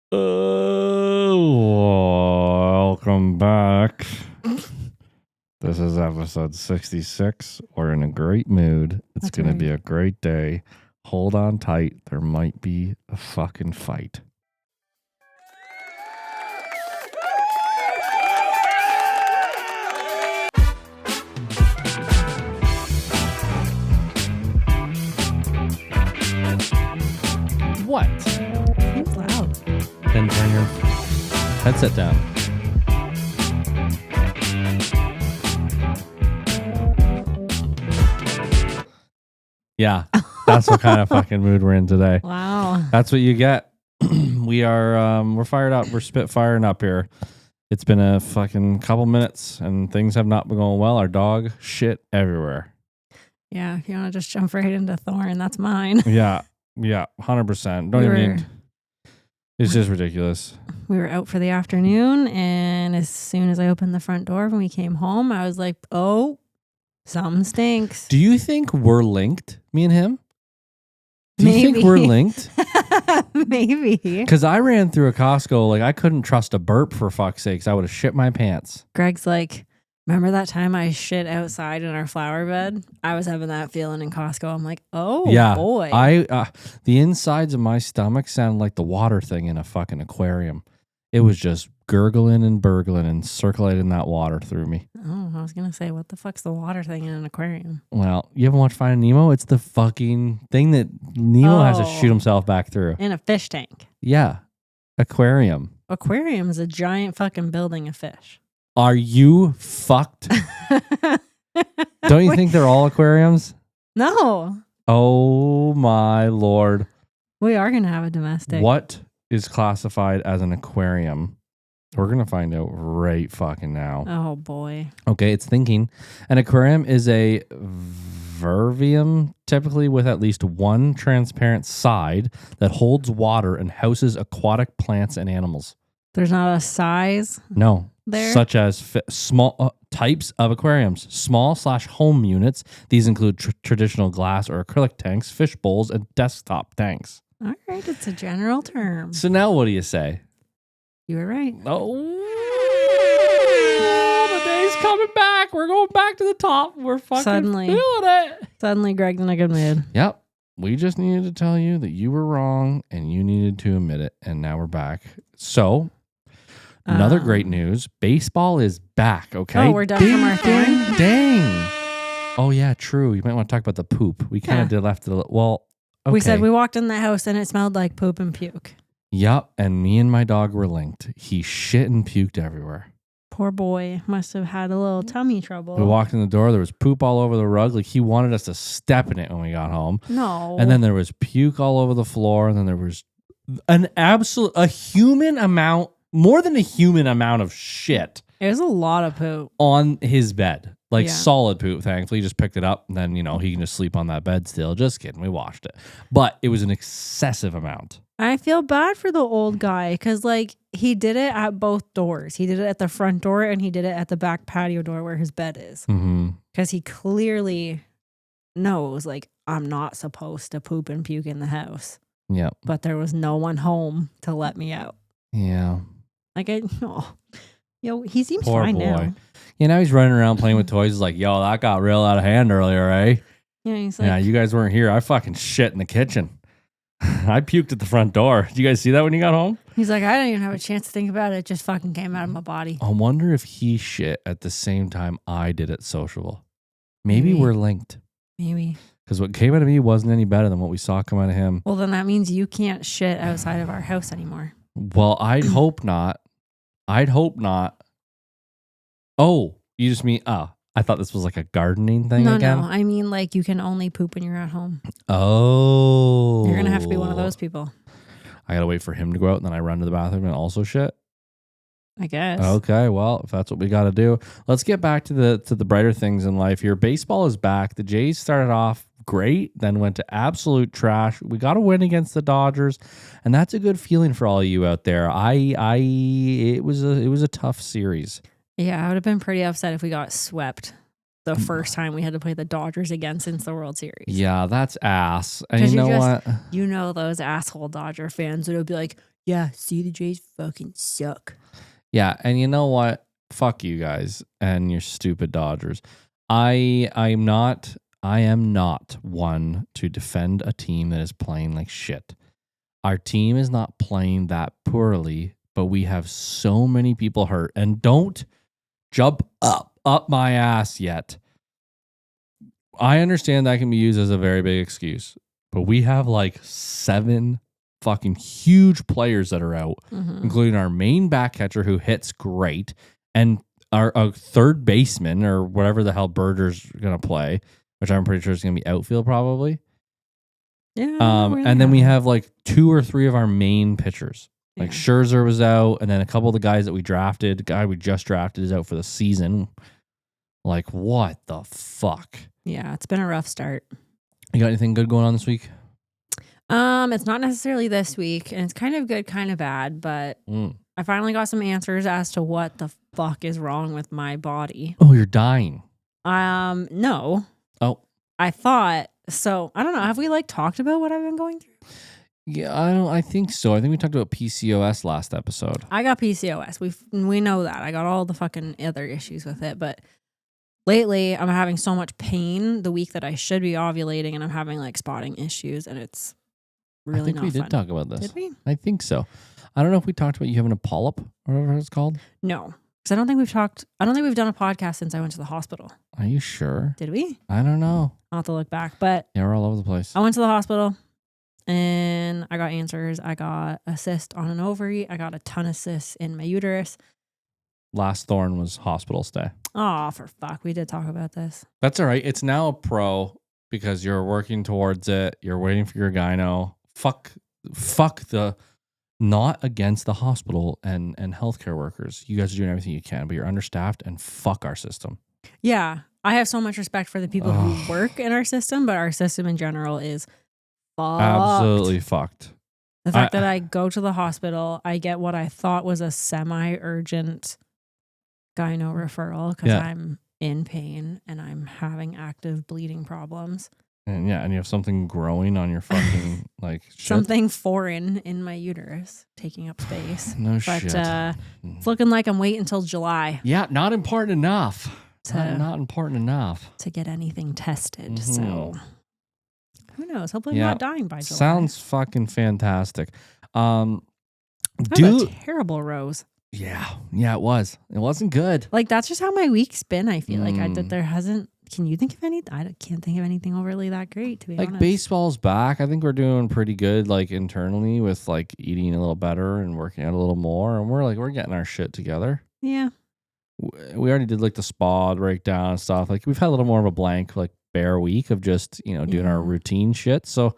Welcome back. This is episode 66. We're in a great mood. It's going to be a great day. Hold on tight. There might be a fucking fight. What? It's loud. Then turn your headset down. Yeah, that's what kind of fucking mood we're in today. Wow. That's what you get. We're fired up. We're spitfiring up here. It's been a fucking couple minutes and things have not been going well. Our dog shit everywhere. Yeah, if you want to just jump right into Thorn, that's mine. Yeah, 100%. Don't even need. It's just ridiculous. We were out for the afternoon, and as soon as I opened the front door when we came home, I was like, oh, something stinks. Do you think we're linked, me and him? Do Maybe. you think we're linked? Maybe. Because I ran through a Costco, like I couldn't trust a burp for fuck's sakes. I would have shit my pants. Greg's like, remember that time I shit outside in our flower bed? I was having that feeling in Costco. I'm like, oh, yeah, boy. The insides of my stomach sounded like the water thing in a fucking aquarium. It was just gurgling and burgling and circulating that water through me. Oh, I was going to say, what the fuck's the water thing in an aquarium? Well, you haven't watched Finding Nemo? It's the fucking thing that Nemo has to shoot himself back through. In a fish tank. Yeah. Aquarium. Aquarium is a giant fucking building of fish. Are you fucked? Don't you think they're all aquariums? No. Oh my Lord. We are going to have a domestic. What is classified as an aquarium? We're going to find out right fucking now. Oh boy. Okay, it's thinking. An aquarium is a vivarium, typically with at least one transparent side that holds water and houses aquatic plants and animals. There's not a size? No. There? Such as small types of aquariums, small/home units. These include traditional glass or acrylic tanks, fish bowls, and desktop tanks. All right, it's a general term. So now what do you say? You were right. Oh, the day's coming back. We're going back to the top. We're fucking feeling it. Suddenly, Greg's in a good mood. Yep. We just needed to tell you that you were wrong and you needed to admit it. And now we're back. So, another great news. Baseball is back, okay? Oh, we're done from our thorn? Dang. Oh, yeah, true. You might want to talk about the poop. We kind of did left it a little. Well, okay. We said we walked in the house and it smelled like poop and puke. Yep. And me and my dog were linked. He shit and puked everywhere. Poor boy must have had a little tummy trouble. We walked in the door. There was poop all over the rug. Like he wanted us to step in it when we got home. No. And then there was puke all over the floor. And then there was a human amount, more than a human amount of shit. It was a lot of poop. On his bed. Like solid poop, thankfully. He just picked it up. And then, he can just sleep on that bed still. Just kidding. We washed it. But it was an excessive amount. I feel bad for the old guy because, he did it at both doors. He did it at the front door and he did it at the back patio door where his bed is. Because he clearly knows, I'm not supposed to poop and puke in the house. Yeah. But there was no one home to let me out. Yeah. He seems Poor fine boy. now. Now he's running around playing with toys. He's like, yo, that got real out of hand earlier, eh? Yeah, he's like, yeah, you guys weren't here. I fucking shit in the kitchen. I puked at the front door. Did you guys see that when you got home? He's like, I didn't even have a chance to think about it. It just fucking came out of my body. I wonder if he shit at the same time I did at Sociable. Maybe we're linked. Maybe. Because what came out of me wasn't any better than what we saw come out of him. Well, then that means you can't shit outside of our house anymore. Well, I'd hope not. Oh, you just mean, I thought this was like a gardening thing again. No, I mean you can only poop when you're at home. Oh. You're going to have to be one of those people. I got to wait for him to go out and then I run to the bathroom and also shit. I guess. Okay, well, if that's what we got to do, let's get back to the brighter things in life here. Baseball is back. The Jays started off great, then went to absolute trash. We got a win against the Dodgers, and that's a good feeling for all of you out there. It was a tough series. Yeah, I would have been pretty upset if we got swept the first time we had to play the Dodgers again since the World Series. Yeah, that's ass. And you know what? You know those asshole Dodger fans would be like, Yeah, see, the Jays fucking suck. Yeah, and you know what? Fuck you guys and your stupid Dodgers. I am not one to defend a team that is playing like shit. Our team is not playing that poorly, but we have so many people hurt. And don't jump up my ass yet. I understand that can be used as a very big excuse, but we have like 7 fucking huge players that are out, including our main back catcher who hits great, and our third baseman or whatever the hell Berger's going to play, which I'm pretty sure is going to be outfield probably. Yeah. And then we have like 2 or 3 of our main pitchers. Like Scherzer was out, and then a couple of the guys that we drafted, the guy we just drafted is out for the season. Like, what the fuck? Yeah, it's been a rough start. You got anything good going on this week? It's not necessarily this week, and it's kind of good, kind of bad, but I finally got some answers as to what the fuck is wrong with my body. Oh, you're dying. No. Oh. I thought, so I don't know, have we like talked about what I've been going through? Yeah, I think so. I think we talked about PCOS last episode. I got PCOS. We know that. I got all the fucking other issues with it, but lately I'm having so much pain the week that I should be ovulating, and I'm having like spotting issues, and it's really not fun. I think we did talk about this. Did we? I think so. I don't know if we talked about you having a polyp or whatever it's called. No, because I don't think we've done a podcast since I went to the hospital. Are you sure? Did we? I don't know. I'll have to look back, but yeah, we're all over the place. I went to the hospital and I got answers. I got a cyst on an ovary. I got a ton of cysts in my uterus. Last thorn was hospital stay. Oh, for fuck. We did talk about this. That's all right. It's now a pro because you're working towards it. You're waiting for your gyno. Fuck the not against the hospital and healthcare workers. You guys are doing everything you can, but you're understaffed and fuck our system. Yeah. I have so much respect for the people who work in our system, but our system in general is fucked. Absolutely fucked. The fact that I go to the hospital, I get what I thought was a semi-urgent gyno referral because I'm in pain and I'm having active bleeding problems. And you have something growing on your fucking like shit. Something foreign in my uterus taking up space. No but, shit. It's looking like I'm waiting until July. Yeah, not important enough. Not important enough to get anything tested. So who knows? Hopefully I'm not dying by July. Sounds fucking fantastic. That was a terrible rose. Yeah, it was. It wasn't good. Like that's just how my week's been. I feel like there hasn't. Can you think of anything? I can't think of anything overly that great, to be honest. Like baseball's back. I think we're doing pretty good, like internally with like eating a little better and working out a little more, and we're getting our shit together. Yeah. We already did like the spa breakdown and stuff. Like we've had a little more of a blank, like bare week of just, doing our routine shit. So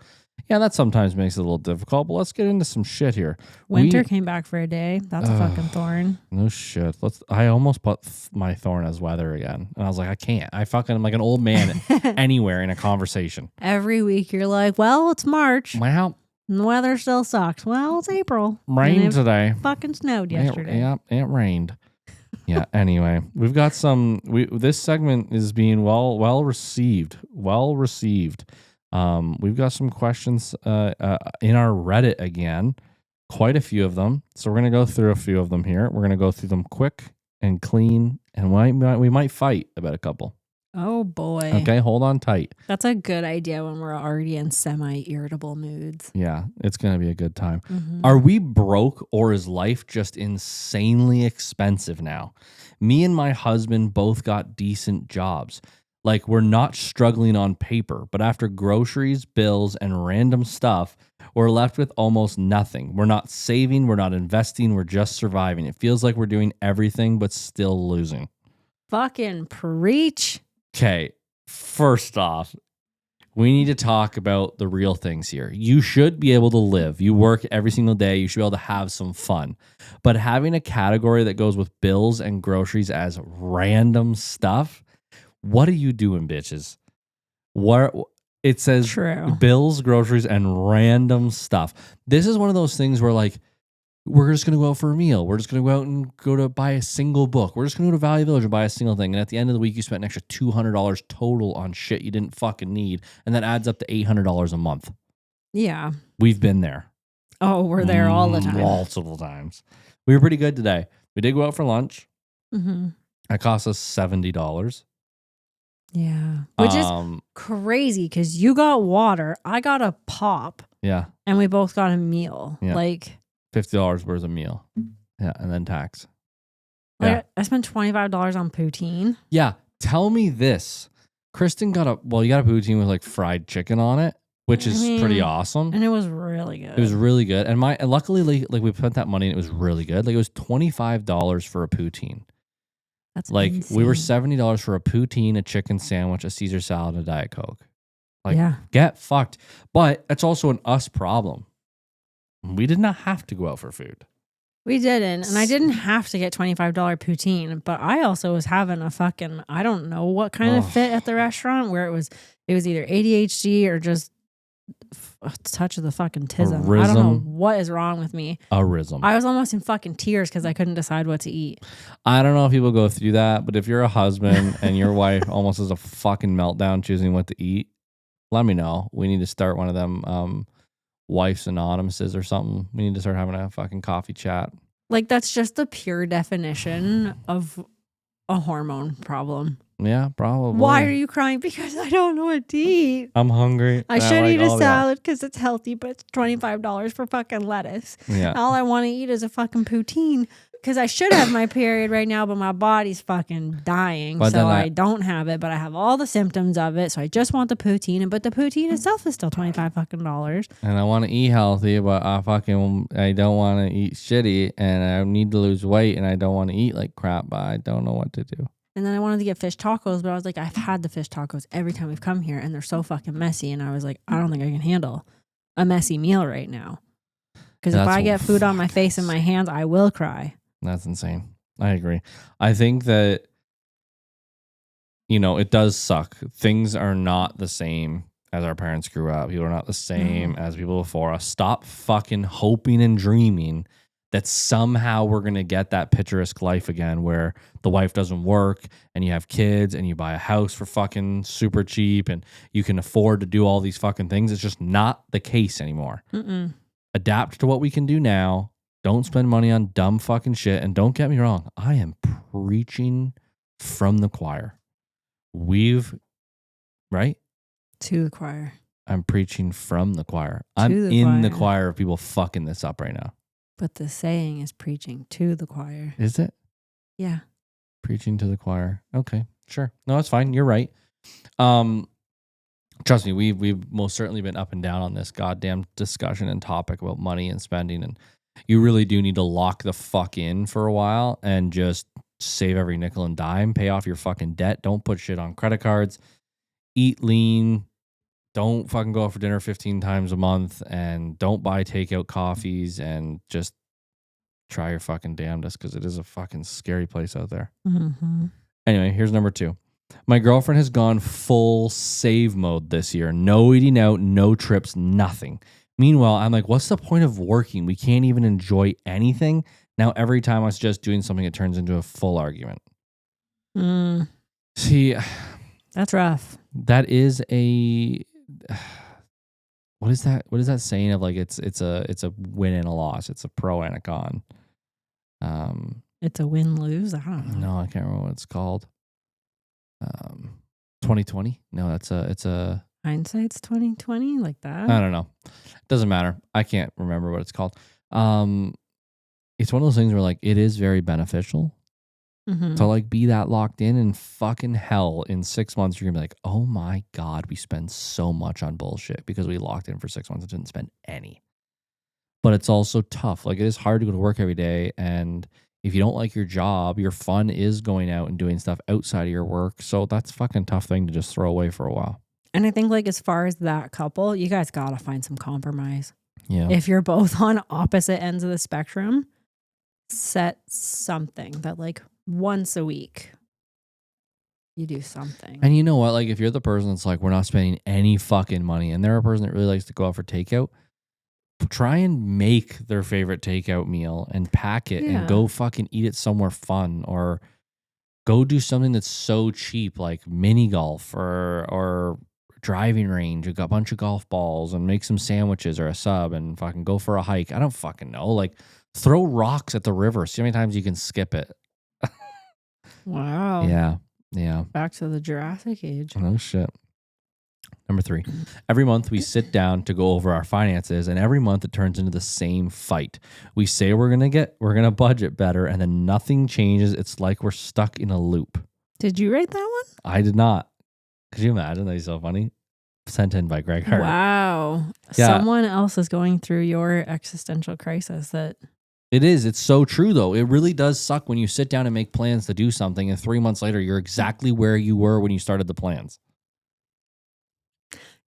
yeah, that sometimes makes it a little difficult, but let's get into some shit here. Winter came back for a day. That's a fucking thorn. No shit. I almost put my thorn as weather again. And I was like, I can't. I'm like an old man anywhere in a conversation. Every week you're like, well, it's March. Well, the weather still sucks. Well, it's April. Rain today. Fucking snowed yesterday. It rained. Yeah. Anyway, we've got this segment is being well received. We've got some questions in our Reddit again, quite a few of them. So we're gonna go through a few of them here. We're gonna go through them quick and clean, and we might fight about a couple. Oh boy. Okay, hold on tight. That's a good idea when we're already in semi-irritable moods. Yeah, it's gonna be a good time. Mm-hmm. Are we broke, or is life just insanely expensive now? Me and my husband both got decent jobs. Like, we're not struggling on paper, but after groceries, bills, and random stuff, we're left with almost nothing. We're not saving, we're not investing, we're just surviving. It feels like we're doing everything, but still losing. Fucking preach. Okay, first off, we need to talk about the real things here. You should be able to live. You work every single day. You should be able to have some fun. But having a category that goes with bills and groceries as random stuff, what are you doing, bitches? It says True. Bills, groceries, and random stuff. This is one of those things where, like, we're just going to go out for a meal. We're just going to go out and go to buy a single book. We're just going to go to Value Village and buy a single thing. And at the end of the week, you spent an extra $200 total on shit you didn't fucking need. And that adds up to $800 a month. Yeah. We've been there. Oh, we're there all the time. Multiple times. We were pretty good today. We did go out for lunch. Mm-hmm. It cost us $70. Yeah. Which is crazy because you got water. I got a pop. Yeah. And we both got a meal. Yeah. Like $50 worth of meal. Yeah. And then tax. Yeah. I spent $25 on poutine. Yeah. Tell me this. Kristen got you got a poutine with like fried chicken on it, which is pretty awesome. And it was really good. It was really good. And luckily, like we spent that money and it was really good. Like it was $25 for a poutine. That's like insane. We were $70 for a poutine, a chicken sandwich, a Caesar salad, and a Diet Coke. Like, get fucked. But it's also an us problem. We did not have to go out for food. We didn't. And I didn't have to get $25 poutine, but I also was having a fucking, I don't know what kind of fit at the restaurant where it was either ADHD or just a touch of the fucking tism. I don't know what is wrong with me. A rhythm. I was almost in fucking tears because I couldn't decide what to eat. I don't know if people go through that, but if you're a husband and your wife almost has a fucking meltdown choosing what to eat, let me know. We need to start one of them Wife's Anonymouses or something. We need to start having a fucking coffee chat. Like, that's just the pure definition of a hormone problem. Yeah, probably. Why are you crying? Because I don't know what to eat. I'm hungry. I should eat a salad because it's healthy, but it's $25 for fucking lettuce. Yeah. All I want to eat is a fucking poutine because I should have my period right now, but my body's fucking dying. But so I don't have it, but I have all the symptoms of it. So I just want the poutine. But the poutine itself is still $25 fucking dollars. And I want to eat healthy, but I don't want to eat shitty, and I need to lose weight, and I don't want to eat like crap, but I don't know what to do. And then I wanted to get fish tacos, but I was like, I've had the fish tacos every time we've come here, and they're so fucking messy. And I was like, I don't think I can handle a messy meal right now. Because if I get food on my face and my hands, I will cry. That's insane. I agree. I think that, it does suck. Things are not the same as our parents grew up. People are not the same as people before us. Stop fucking hoping and dreaming that somehow we're going to get that picturesque life again where the wife doesn't work and you have kids and you buy a house for fucking super cheap and you can afford to do all these fucking things. It's just not the case anymore. Mm-mm. Adapt to what we can do now. Don't spend money on dumb fucking shit. And don't get me wrong, I am preaching from the choir. Right? To the choir. I'm preaching from the choir. I'm in the choir of people fucking this up right now. But the saying is preaching to the choir. Is it? Yeah. Preaching to the choir. Okay, sure. No, that's fine. You're right. Trust me, we've most certainly been up and down on this goddamn discussion and topic about money and spending, and you really do need to lock the fuck in for a while and just save every nickel and dime, pay off your fucking debt. Don't put shit on credit cards. Eat lean. Don't fucking go out for dinner 15 times a month, and don't buy takeout coffees, and just try your fucking damnedest because it is a fucking scary place out there. Mm-hmm. Anyway, here's number 2. My girlfriend has gone full save mode this year. No eating out, no trips, nothing. Meanwhile, I'm like, what's the point of working? We can't even enjoy anything. Now, every time I suggest doing something, it turns into a full argument. See, that's rough. That is a... What is that? What is that saying of like it's a win and a loss? It's a pro and a con. It's a win-lose? I don't know. No, I can't remember what it's called. 2020? No, it's a hindsight's 2020, like that. I don't know. Doesn't matter. I can't remember what it's called. It's one of those things where like it is very beneficial to like be that locked in, and fucking hell in 6 months you're gonna be like, oh my God, we spend so much on bullshit because we locked in for 6 months and didn't spend any. But it's also tough. Like it is hard to go to work every day, and if you don't like your job, your fun is going out and doing stuff outside of your work. So that's a fucking tough thing to just throw away for a while. And I think like as far as that couple, you guys gotta find some compromise. Yeah. If you're both on opposite ends of the spectrum, set something that like once a week you do something. And you know what? Like if you're the person that's like, we're not spending any fucking money, and they're a person that really likes to go out for takeout, try and make their favorite takeout meal and pack it and go fucking eat it somewhere fun, or go do something that's so cheap like mini golf or driving range, a bunch of golf balls, and make some sandwiches or a sub and fucking go for a hike. I don't fucking know. Like, throw rocks at the river. See how many times you can skip it. Wow. Yeah. Yeah. Back to the Jurassic Age. No shit. Number 3, every month we sit down to go over our finances, and every month it turns into the same fight. We say we're going to budget better, and then nothing changes. It's like we're stuck in a loop. Did you write that one? I did not. Could you imagine? That'd be so funny. Sent in by Greg Hart. Wow. Yeah. Someone else is going through your existential crisis. That It is. It's so true, though. It really does suck when you sit down and make plans to do something, and 3 months later, you're exactly where you were when you started the plans.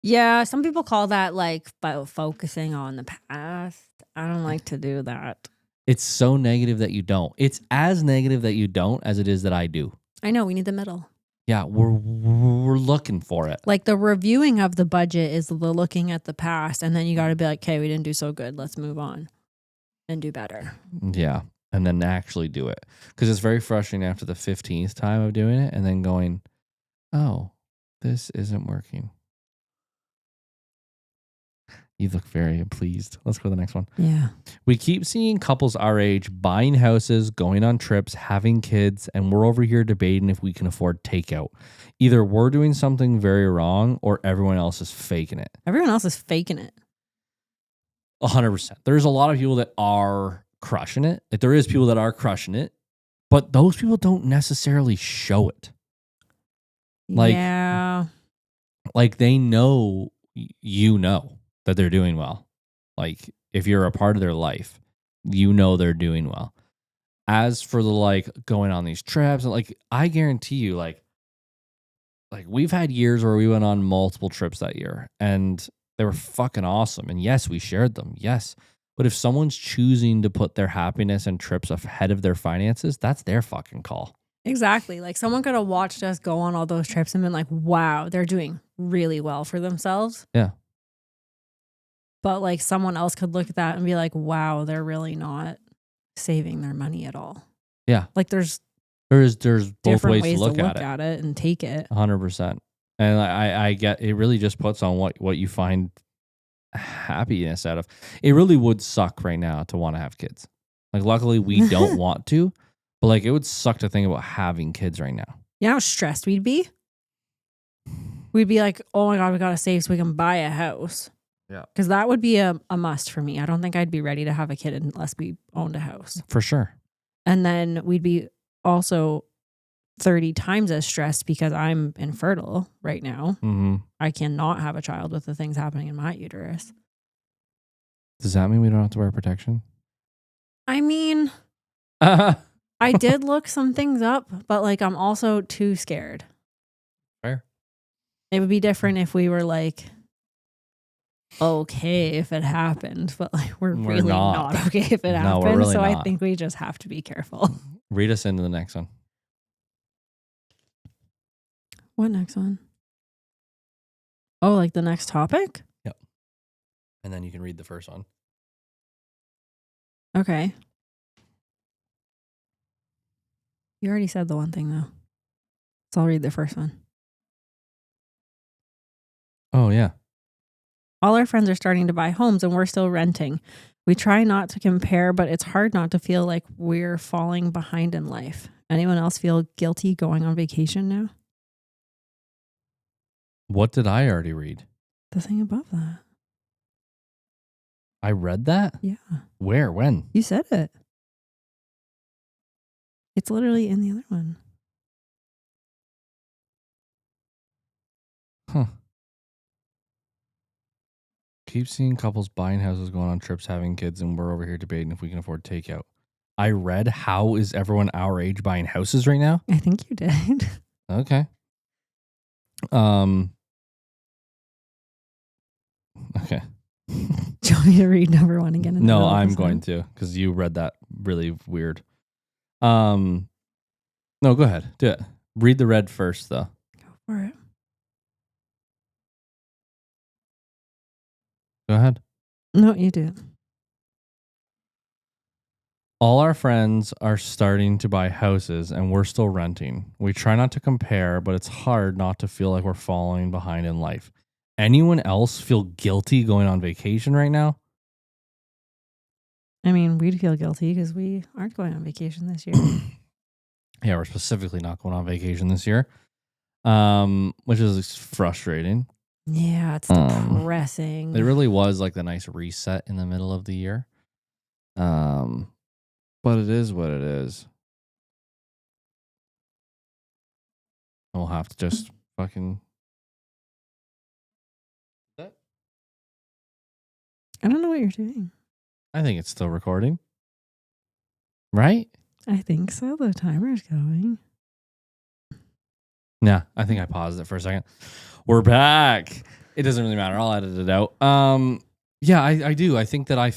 Yeah, some people call that like focusing on the past. I don't like to do that. It's so negative that you don't. It's as negative that you don't as it is that I do. I know, we need the middle. Yeah, we're looking for it. Like the reviewing of the budget is the looking at the past, and then you got to be like, okay, we didn't do so good. Let's move on and do better. Yeah, and then actually do it. Because it's very frustrating after the 15th time of doing it and then going, oh, this isn't working. You look very pleased. Let's go to the next one. Yeah. We keep seeing couples our age buying houses, going on trips, having kids, and we're over here debating if we can afford takeout. Either we're doing something very wrong or everyone else is faking it. Everyone else is faking it. 100%. There's a lot of people that are crushing it. Like, there is people that are crushing it, but those people don't necessarily show it. Like, yeah. Like they know, you know that they're doing well. Like, if you're a part of their life, you know they're doing well. As for the like going on these trips, like I guarantee you, like we've had years where we went on multiple trips that year and they were fucking awesome. And yes, we shared them. Yes. But if someone's choosing to put their happiness and trips ahead of their finances, that's their fucking call. Exactly. Like someone could have watched us go on all those trips and been like, wow, they're doing really well for themselves. Yeah. But like someone else could look at that and be like, wow, they're really not saving their money at all. Yeah. Like there's both ways to look at it and take it. 100%. And I get, it really just puts on what you find happiness out of. It really would suck right now to want to have kids. Like, luckily we don't want to, but like it would suck to think about having kids right now. You know how stressed we'd be? We'd be like, oh my God, we got to save so we can buy a house. Yeah. Because that would be a must for me. I don't think I'd be ready to have a kid unless we owned a house. For sure. And then we'd be also 30 times as stressed because I'm infertile right now. Mm-hmm. I cannot have a child with the things happening in my uterus. Does that mean we don't have to wear protection? I mean, I did look some things up, but like I'm also too scared. Fair. It would be different if we were like, okay if it happened, but like we're really not okay if it happens. We're really not. I think we just have to be careful. Read us into the next one. What next one? Oh, like the next topic? Yep. And then you can read the first one. Okay. You already said the one thing though. So I'll read the first one. Oh, yeah. All our friends are starting to buy homes and we're still renting. We try not to compare, but it's hard not to feel like we're falling behind in life. Anyone else feel guilty going on vacation now? What did I already read? The thing above that. I read that? Yeah. Where? When? You said it. It's literally in the other one. Huh. Keep seeing couples buying houses, going on trips, having kids, and we're over here debating if we can afford takeout. I read, how is everyone our age buying houses right now? I think you did. Okay. Okay. Do you want me to read number one again? No, I'm going to, because you read that really weird. No, go ahead. Do it. Read the red first, though. Go for it. Go ahead. No, you do. All our friends are starting to buy houses and we're still renting. We try not to compare, but it's hard not to feel like we're falling behind in life. anyone else feel guilty going on vacation right now? I mean, we'd feel guilty because we aren't going on vacation this year. Yeah, we're specifically not going on vacation this year, which is frustrating. Yeah, it's depressing. It really was like the nice reset in the middle of the year. But it is what it is. We'll have to just fucking. I don't know what you're doing. I think it's still recording. Right? I think so. The timer's going. Yeah, I think I paused it for a second. We're back. It doesn't really matter. I'll edit it out. Yeah, I do. I think that I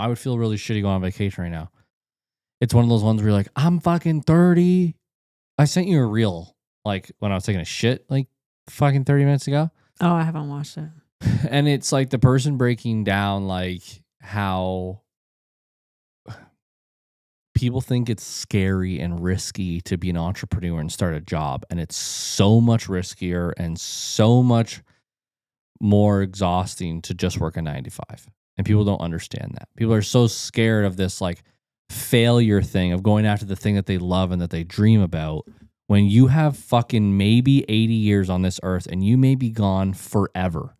would feel really shitty going on vacation right now. It's one of those ones where you're like, I'm fucking 30. I sent you a reel like when I was taking a shit like fucking 30 minutes ago. Oh, I haven't watched it. And it's like the person breaking down like how people think it's scary and risky to be an entrepreneur and start a job. And it's so much riskier and so much more exhausting to just work a 9 to 5. And people don't understand that. People are so scared of this like failure thing of going after the thing that they love and that they dream about. When you have fucking maybe 80 years on this earth and you may be gone forever.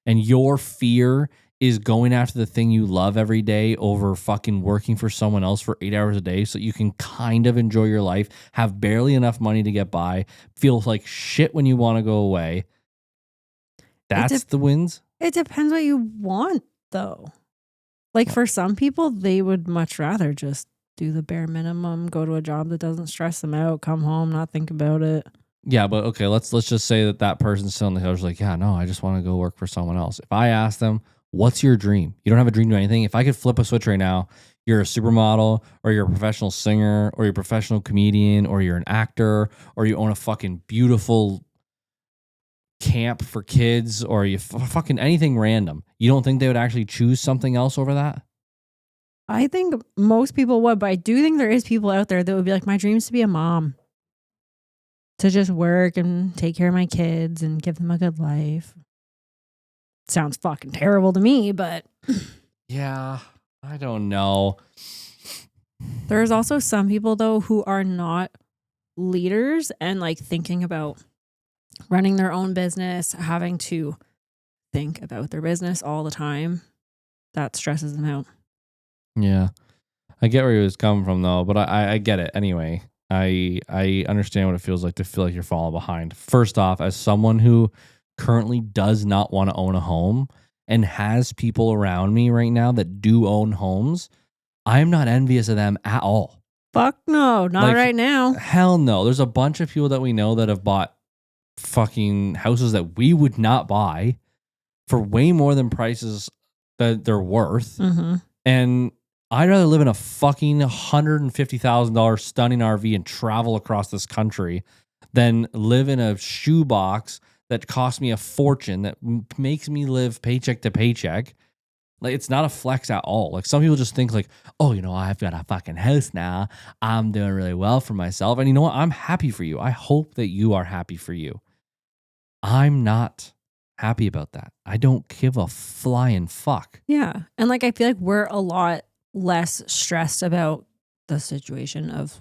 And your fear is going after the thing you love every day over fucking working for someone else for 8 hours a day so you can kind of enjoy your life, have barely enough money to get by, feel like shit when you want to go away. That's the wins. It depends what you want, though. Like for some people, they would much rather just do the bare minimum, go to a job that doesn't stress them out, come home, not think about it. Yeah, but okay, let's just say that person's still on the couch like, yeah, no, I just want to go work for someone else. If I ask them, what's your dream? You don't have a dream to do anything. If I could flip a switch right now, you're a supermodel or you're a professional singer or you're a professional comedian or you're an actor or you own a fucking beautiful camp for kids or you fucking anything random. You don't think they would actually choose something else over that? I think most people would, but I do think there is people out there that would be like, my dream is to be a mom. To just work and take care of my kids and give them a good life. Sounds fucking terrible to me, but... Yeah, I don't know. There's also some people, though, who are not leaders and like thinking about running their own business, having to think about their business all the time. That stresses them out. Yeah. I get where he was coming from, though, but I get it anyway. I understand what it feels like to feel like you're falling behind. First off, as someone who currently does not want to own a home and has people around me right now that do own homes, I'm not envious of them at all. Fuck no, not right now. Hell no. There's a bunch of people that we know that have bought fucking houses that we would not buy for way more than prices that they're worth. Mm-hmm. And I'd rather live in a fucking $150,000 stunning RV and travel across this country than live in a shoebox that costs me a fortune that makes me live paycheck to paycheck. Like, it's not a flex at all. Like, some people just think like, oh, you know, I've got a fucking house now. I'm doing really well for myself. And you know what? I'm happy for you. I hope that you are happy for you. I'm not happy about that. I don't give a flying fuck. Yeah. And like, I feel like we're a lot less stressed about the situation of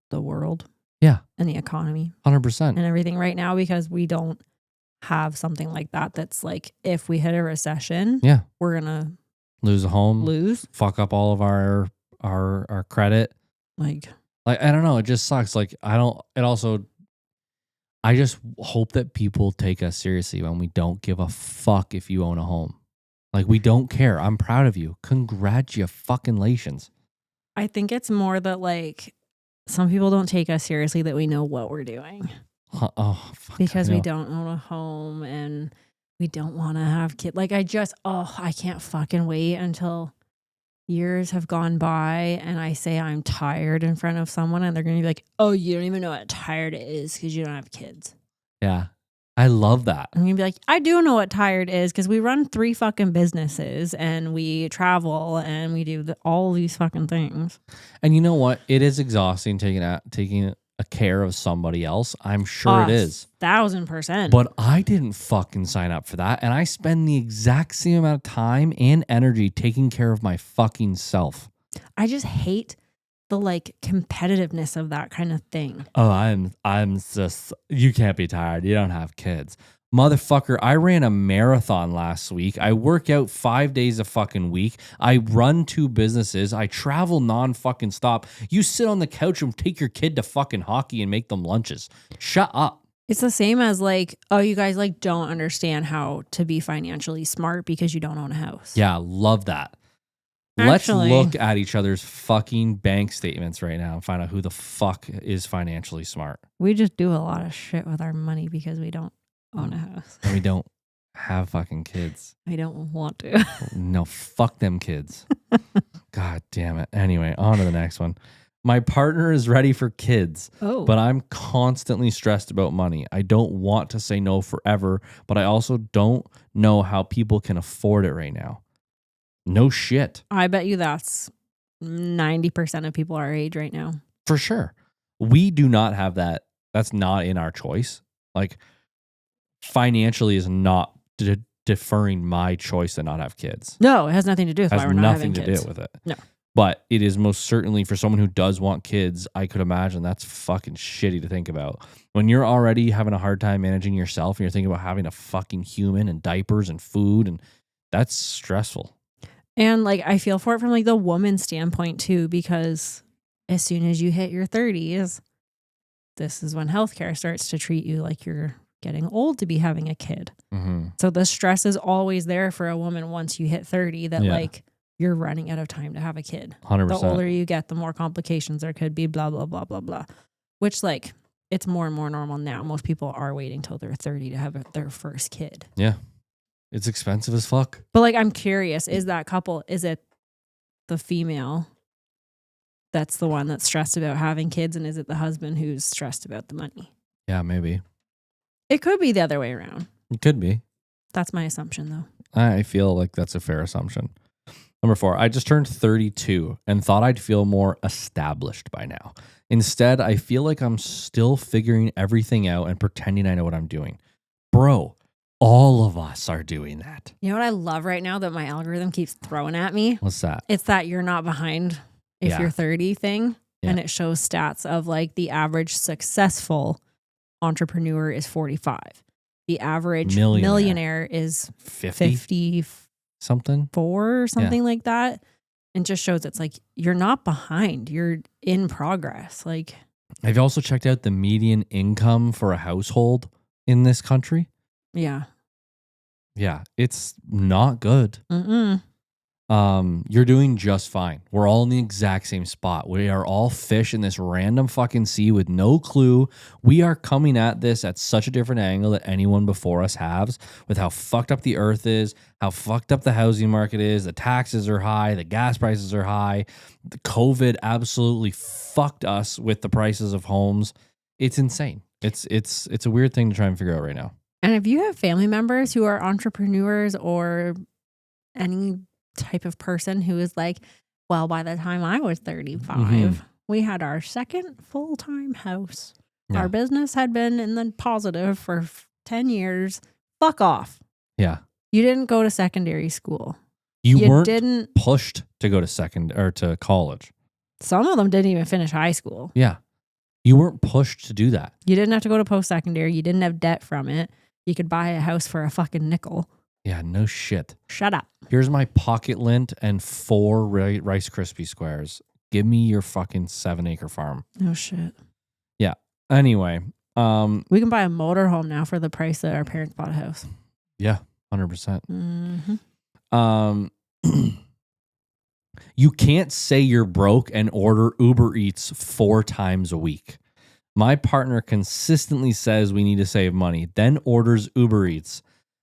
the world. Yeah. And the economy. 100%. And everything right now because we don't have something like that that's like, if we hit a recession, yeah, we're going to lose a home, fuck up all of our credit. Like, I don't know. It just sucks. Like, I just hope that people take us seriously when we don't give a fuck if you own a home. Like, we don't care. I'm proud of you. Congratulations. I think it's more that like some people don't take us seriously that we know what we're doing. Because we don't own a home and we don't want to have kids. Like, I can't fucking wait until years have gone by and I say I'm tired in front of someone and they're going to be like, oh, you don't even know what tired it is because you don't have kids. Yeah. I love that. I'm going to be like, I do know what tired is because we run 3 fucking businesses and we travel and we do all these fucking things. And you know what? It is exhausting taking a care of somebody else. I'm sure it is. 1000%. But I didn't fucking sign up for that. And I spend the exact same amount of time and energy taking care of my fucking self. I just hate the like competitiveness of that kind of thing. Oh, I'm just, you can't be tired. You don't have kids. Motherfucker, I ran a marathon last week. I work out 5 days a fucking week. I run 2 businesses. I travel non-fucking stop. You sit on the couch and take your kid to fucking hockey and make them lunches. Shut up. It's the same as like, oh, you guys like don't understand how to be financially smart because you don't own a house. Yeah, love that. Actually, Let's look at each other's fucking bank statements right now and find out who the fuck is financially smart. we just do a lot of shit with our money because we don't own a house. And we don't have fucking kids. I don't want to. No, fuck them kids. God damn it. Anyway, on to the next one. My partner is ready for kids, but I'm constantly stressed about money. I don't want to say no forever, but I also don't know how people can afford it right now. No shit. I bet you that's 90% of people our age right now. For sure. We do not have that. That's not in our choice. Like, financially is not deferring my choice to not have kids. No, it has nothing to do with why we're not having kids. Has nothing to do with it. No. But it is most certainly for someone who does want kids, I could imagine that's fucking shitty to think about. When you're already having a hard time managing yourself and you're thinking about having a fucking human and diapers and food, and that's stressful. And like, I feel for it from like the woman's standpoint too, because as soon as you hit your 30s, this is when healthcare starts to treat you like you're getting old to be having a kid. Mm-hmm. So the stress is always there for a woman once you hit 30 that like you're running out of time to have a kid. 100%. The older you get, the more complications there could be, blah, blah, blah, blah, blah. Which like, it's more and more normal now. Most people are waiting till they're 30 to have their first kid. Yeah. It's expensive as fuck. But like, I'm curious, is that couple, is it the female that's the one that's stressed about having kids, and is it the husband who's stressed about the money? Yeah, maybe. It could be the other way around. It could be. That's my assumption though. I feel like that's a fair assumption. Number 4, I just turned 32 and thought I'd feel more established by now. Instead, I feel like I'm still figuring everything out and pretending I know what I'm doing. Bro, all of us are doing that. You know what I love right now that my algorithm keeps throwing at me? What's that? It's that you're not behind if you're 30 thing. Yeah. And it shows stats of like the average successful entrepreneur is 45. The average millionaire is 50 something or something like that. And just shows it's like you're not behind. You're in progress. Like, have you also checked out the median income for a household in this country? Yeah. Yeah, it's not good. Mm-mm. You're doing just fine. We're all in the exact same spot. We are all fish in this random fucking sea with no clue. We are coming at this at such a different angle that anyone before us has, with how fucked up the earth is, how fucked up the housing market is, the taxes are high, the gas prices are high, the COVID absolutely fucked us with the prices of homes. It's insane. It's a weird thing to try and figure out right now. And if you have family members who are entrepreneurs or any type of person who is like, well, by the time I was 35, we had our second full-time house. Yeah. Our business had been in the positive for 10 years. Fuck off. Yeah. You didn't go to secondary school. You didn't pushed to go to college. Some of them didn't even finish high school. Yeah. You weren't pushed to do that. You didn't have to go to post-secondary. You didn't have debt from it. You could buy a house for a fucking nickel. Yeah, no shit. Shut up. Here's my pocket lint and 4 Rice Krispie squares. Give me your fucking 7-acre farm. No shit. Yeah. Anyway. We can buy a motorhome now for the price that our parents bought a house. Yeah, 100%. Mm-hmm. You can't say you're broke and order Uber Eats 4 times a week. My partner consistently says we need to save money, then orders Uber Eats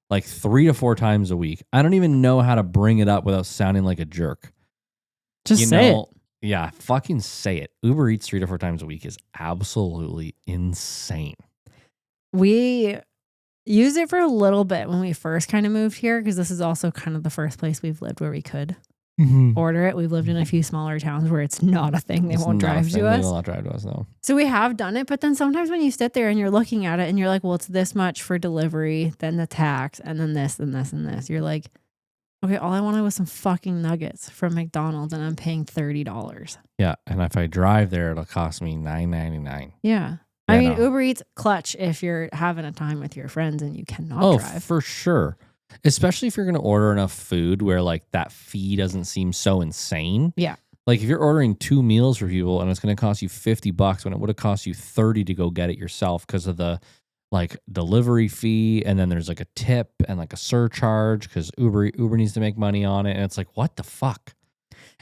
like 3 to 4 times a week. I don't even know how to bring it up without sounding like a jerk. Just say it. Yeah, fucking say it. Uber Eats 3 to 4 times a week is absolutely insane. We used it for a little bit when we first kind of moved here, because this is also kind of the first place we've lived where we could. order it. We've lived in a few smaller towns where it's not a thing. They won't drive to us. They will not drive to us, no. So we have done it, but then sometimes when you sit there and you're looking at it and you're like, well, it's this much for delivery, then the tax, and then this and this and this. You're like, okay, all I wanted was some fucking nuggets from McDonald's and I'm paying $30. Yeah, and if I drive there, it'll cost me $9.99. Yeah. I mean, Uber Eats clutch if you're having a time with your friends and you cannot drive. Oh, for sure. Especially if you're going to order enough food where like that fee doesn't seem so insane. Yeah. Like if you're ordering 2 meals for people and it's going to cost you $50 when it would have cost you $30 to go get it yourself because of the like delivery fee, and then there's like a tip and like a surcharge because Uber needs to make money on it, and it's like, what the fuck?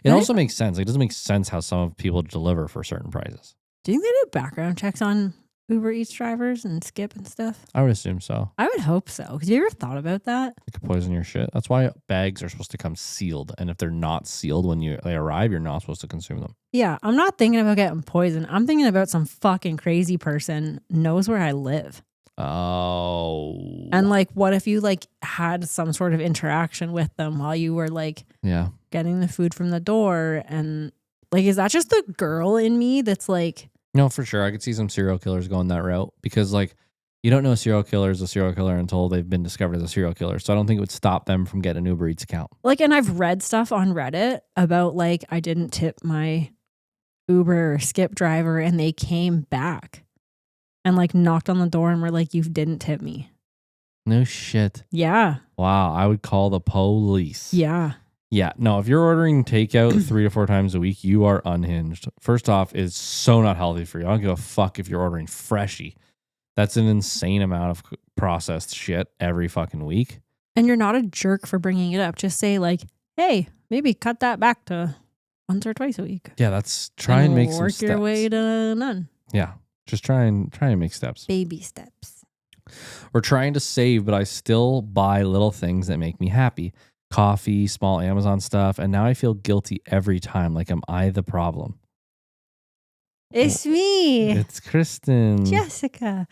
It also makes sense. Like, it doesn't make sense how some people deliver for certain prices. Do you think they do background checks on Uber Eats drivers and Skip and stuff? I would assume so. I would hope so. Because you ever thought about that? It could poison your shit. That's why bags are supposed to come sealed. And if they're not sealed when they arrive, you're not supposed to consume them. Yeah, I'm not thinking about getting poisoned. I'm thinking about some fucking crazy person knows where I live. Oh. And like, what if you like had some sort of interaction with them while you were like getting the food from the door? And like, is that just the girl in me that's like... No, for sure. I could see some serial killers going that route because like you don't know a serial killer is a serial killer until they've been discovered as a serial killer. So I don't think it would stop them from getting an Uber Eats account. Like, and I've read stuff on Reddit about like, I didn't tip my Uber or Skip driver and they came back and like knocked on the door and were like, you didn't tip me. No shit. Yeah. Wow. I would call the police. Yeah. Yeah, no, if you're ordering takeout 3 to 4 times a week, you are unhinged. First off, it's so not healthy for you. I don't give a fuck if you're ordering Freshie. That's an insane amount of processed shit every fucking week. And you're not a jerk for bringing it up. Just say like, hey, maybe cut that back to once or twice a week. Yeah, that's try and make some steps. Work your way to none. Yeah, just try and make steps. Baby steps. We're trying to save, but I still buy little things that make me happy. Coffee, small Amazon stuff, and now I feel guilty every time. Like, am I the problem? It's me. It's Kristen. Jessica.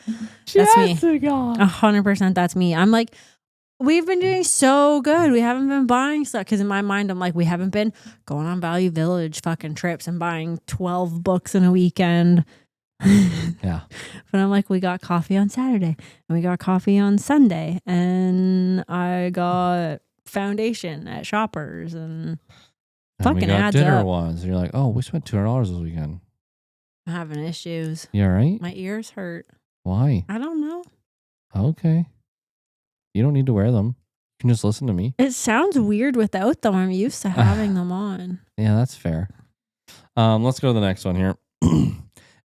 That's me. 100% that's me. I'm like, we've been doing so good. We haven't been buying stuff. Because in my mind, I'm like, we haven't been going on Value Village fucking trips and buying 12 books in a weekend. Yeah. But I'm like, we got coffee on Saturday. And we got coffee on Sunday. And I got... foundation at Shoppers and fucking we got adds dinner up. Ones. And you're like, oh, we spent $200 this weekend. I'm having issues. You all right? My ears hurt. Why? I don't know. Okay. You don't need to wear them. You can just listen to me. It sounds weird without them. I'm used to having them on. Yeah, that's fair. Let's go to the next one here.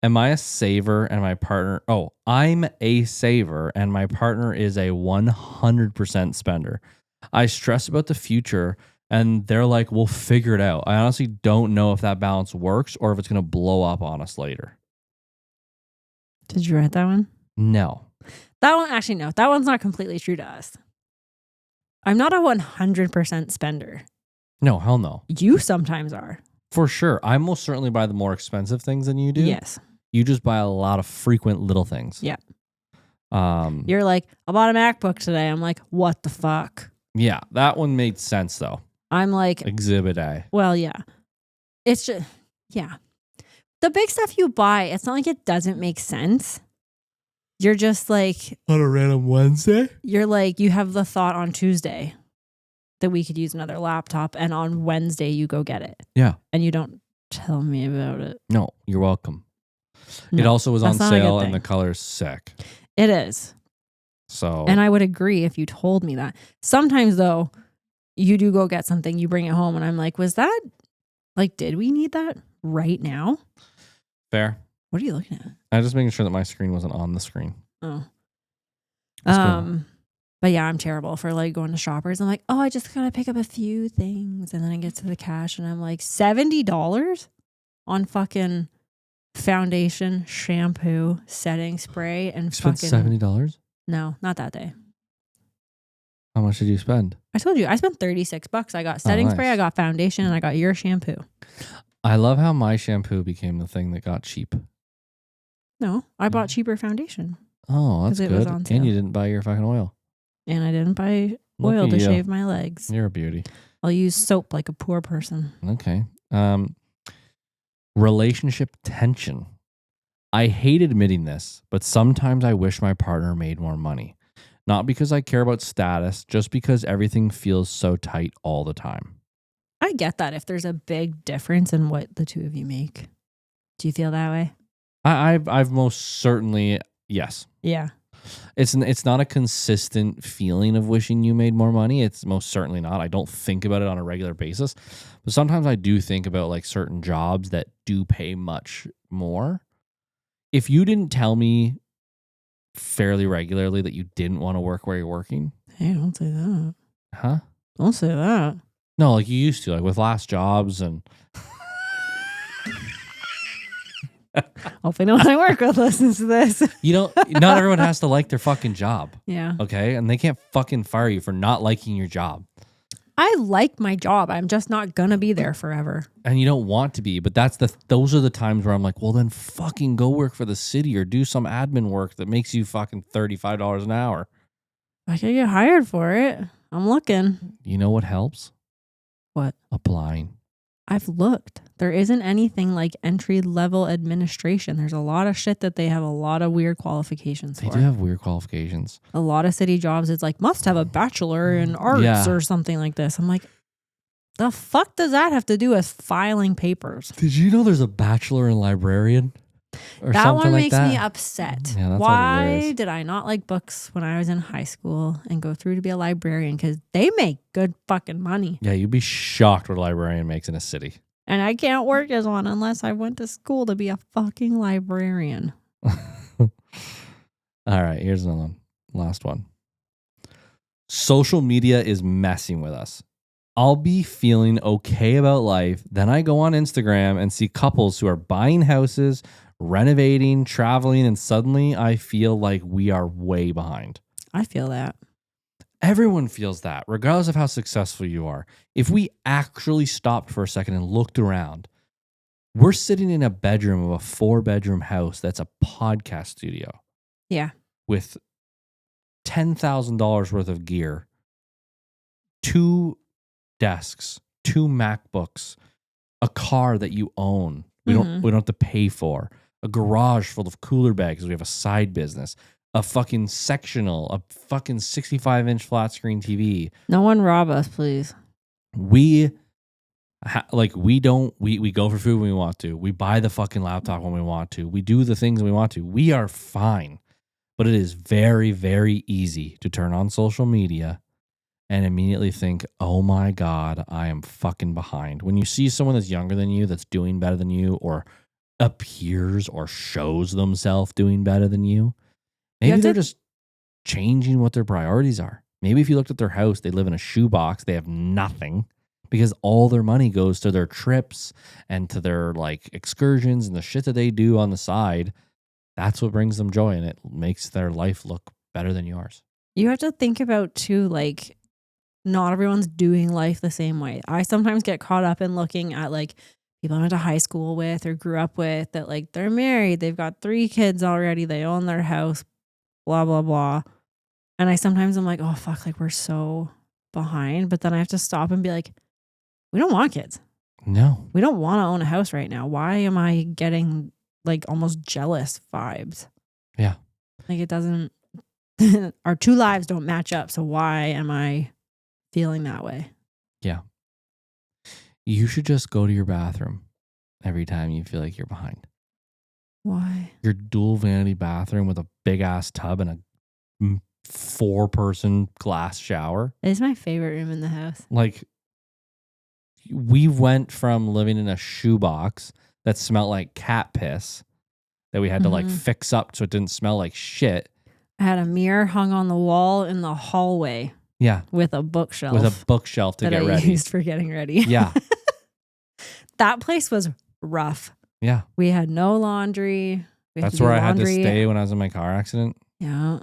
Am I a saver and my partner? Oh, I'm a saver and my partner is a 100% spender. I stress about the future and they're like, we'll figure it out. I honestly don't know if that balance works or if it's going to blow up on us later. Did you write that one? No. That one, actually, no. That one's not completely true to us. I'm not a 100% spender. No, hell no. You sometimes are. For sure. I most certainly buy the more expensive things than you do. Yes. You just buy a lot of frequent little things. Yeah. You're like, I bought a MacBook today. I'm like, what the fuck? Yeah, that one made sense though. I'm like, Exhibit A. Well, yeah. It's just, yeah. The big stuff you buy, it's not like it doesn't make sense. You're just like... On a random Wednesday? You're like, you have the thought on Tuesday that we could use another laptop, and on Wednesday you go get it. Yeah. And you don't tell me about it. No, you're welcome. No, it also was on sale and the color's sick. It is. So, and I would agree if you told me that. Sometimes though, you do go get something, you bring it home, and I'm like, was that like, did we need that right now? Fair. What are you looking at? I'm just making sure that my screen wasn't on the screen. Oh. But yeah, I'm terrible for like going to Shoppers. I'm like, oh, I just gotta pick up a few things, and then I get to the cash, and I'm like, $70 on fucking foundation, shampoo, setting spray, and you spent $70? No, not that day. How much did you spend? I told you, I spent $36. I got setting spray, I got foundation, and I got your shampoo. I love how my shampoo became the thing that got cheap. No, I bought cheaper foundation. Oh, that's good. And you didn't buy your fucking oil. And I didn't buy oil to shave my legs. You're a beauty. I'll use soap like a poor person. Okay. Relationship tension. I hate admitting this, but sometimes I wish my partner made more money. Not because I care about status, just because everything feels so tight all the time. I get that if there's a big difference in what the two of you make. Do you feel that way? I've most certainly, yes. Yeah. It's not a consistent feeling of wishing you made more money. It's most certainly not. I don't think about it on a regular basis. But sometimes I do think about like certain jobs that do pay much more. If you didn't tell me fairly regularly that you didn't want to work where you're working. Hey, don't say that. Huh? Don't say that. No, like you used to, like with last jobs and Hopefully no one I work with listens to this. you know, not everyone has to like their fucking job. Yeah. Okay. And they can't fucking fire you for not liking your job. I like my job. I'm just not gonna be there forever. And you don't want to be, but those are the times where I'm like, well, then fucking go work for the city or do some admin work that makes you fucking $35 an hour. I could get hired for it. I'm looking. You know what helps? What? Applying. I've looked. There isn't anything like entry level administration. There's a lot of shit that they have a lot of weird qualifications They for. do have weird qualifications. A lot of city jobs, it's like must have a bachelor in arts or something like this. I'm like, the fuck does that have to do with filing papers? Did you know there's a bachelor in librarian? Or that something one like makes that? me upset. Yeah, that's all it Why is. did I not like books when I was in high school and go through to be a librarian? Because they make good fucking money. Yeah, you'd be shocked what a librarian makes in a city. And I can't work as one unless I went to school to be a fucking librarian. All right, here's another one. Last one. Social media is messing with us. I'll be feeling okay about life. Then I go on Instagram and see couples who are buying houses, renovating, traveling, and suddenly I feel like we are way behind. I feel that. Everyone feels that, regardless of how successful you are. If we actually stopped for a second and looked around, we're sitting in a bedroom of a 4-bedroom house that's a podcast studio. Yeah. With $10,000 worth of gear, 2 desks, 2 MacBooks, a car that you own. We don't have to pay for. A garage full of cooler bags. We have a side business. A fucking sectional, a fucking 65-inch flat screen TV. No one rob us, please. We go for food when we want to. We buy the fucking laptop when we want to. We do the things we want to. We are fine. But it is very, very easy to turn on social media and immediately think, oh my God, I am fucking behind. When you see someone that's younger than you, that's doing better than you, or appears or shows themselves doing better than you, maybe they're just changing what their priorities are. Maybe if you looked at their house, they live in a shoebox, they have nothing because all their money goes to their trips and to their like excursions and the shit that they do on the side. That's what brings them joy and it makes their life look better than yours. You have to think about too, like, not everyone's doing life the same way. I sometimes get caught up in looking at like people I went to high school with or grew up with that like they're married, they've got 3 kids already, they own their house, blah, blah, blah. And I'm like, oh, fuck, like we're so behind. But then I have to stop and be like, we don't want kids. No. We don't want to own a house right now. Why am I getting like almost jealous vibes? Yeah. Like it doesn't, our 2 lives don't match up. So why am I feeling that way? Yeah. You should just go to your bathroom every time you feel like you're behind. Why? Your dual vanity bathroom with a big ass tub and a 4-person glass shower. It's my favorite room in the house. Like, we went from living in a shoebox that smelled like cat piss that we had to like fix up so it didn't smell like shit. I had a mirror hung on the wall in the hallway. Yeah. With a bookshelf. With a bookshelf to get ready. Used for getting ready. Yeah. That place was rough. Yeah. We had no laundry. That's where I had to stay when I was in my car accident. Yeah.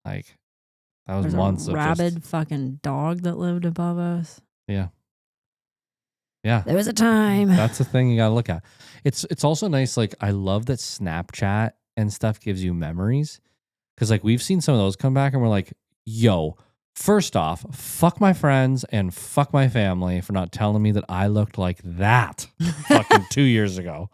Like, that was There's months a of rabid fucking dog that lived above us. Yeah. Yeah. There was a time. That's the thing you got to look at. It's also nice. Like, I love that Snapchat and stuff gives you memories. Because, like, we've seen some of those come back and we're like, yo, First off, fuck my friends and fuck my family for not telling me that I looked like that fucking 2 years ago.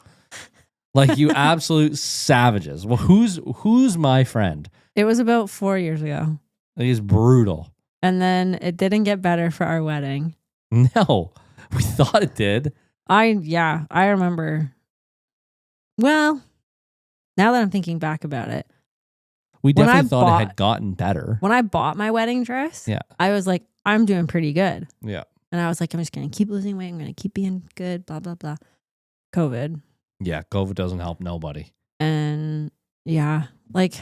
Like, you absolute savages. Well, who's my friend? It was about 4 years ago. He's brutal. And then it didn't get better for our wedding. No, we thought it did. I remember. Well, now that I'm thinking back about it. We definitely thought it had gotten better. When I bought my wedding dress, yeah, I was like, I'm doing pretty good. Yeah. And I was like, I'm just going to keep losing weight. I'm going to keep being good, blah, blah, blah. COVID. Yeah, COVID doesn't help nobody. And yeah, like,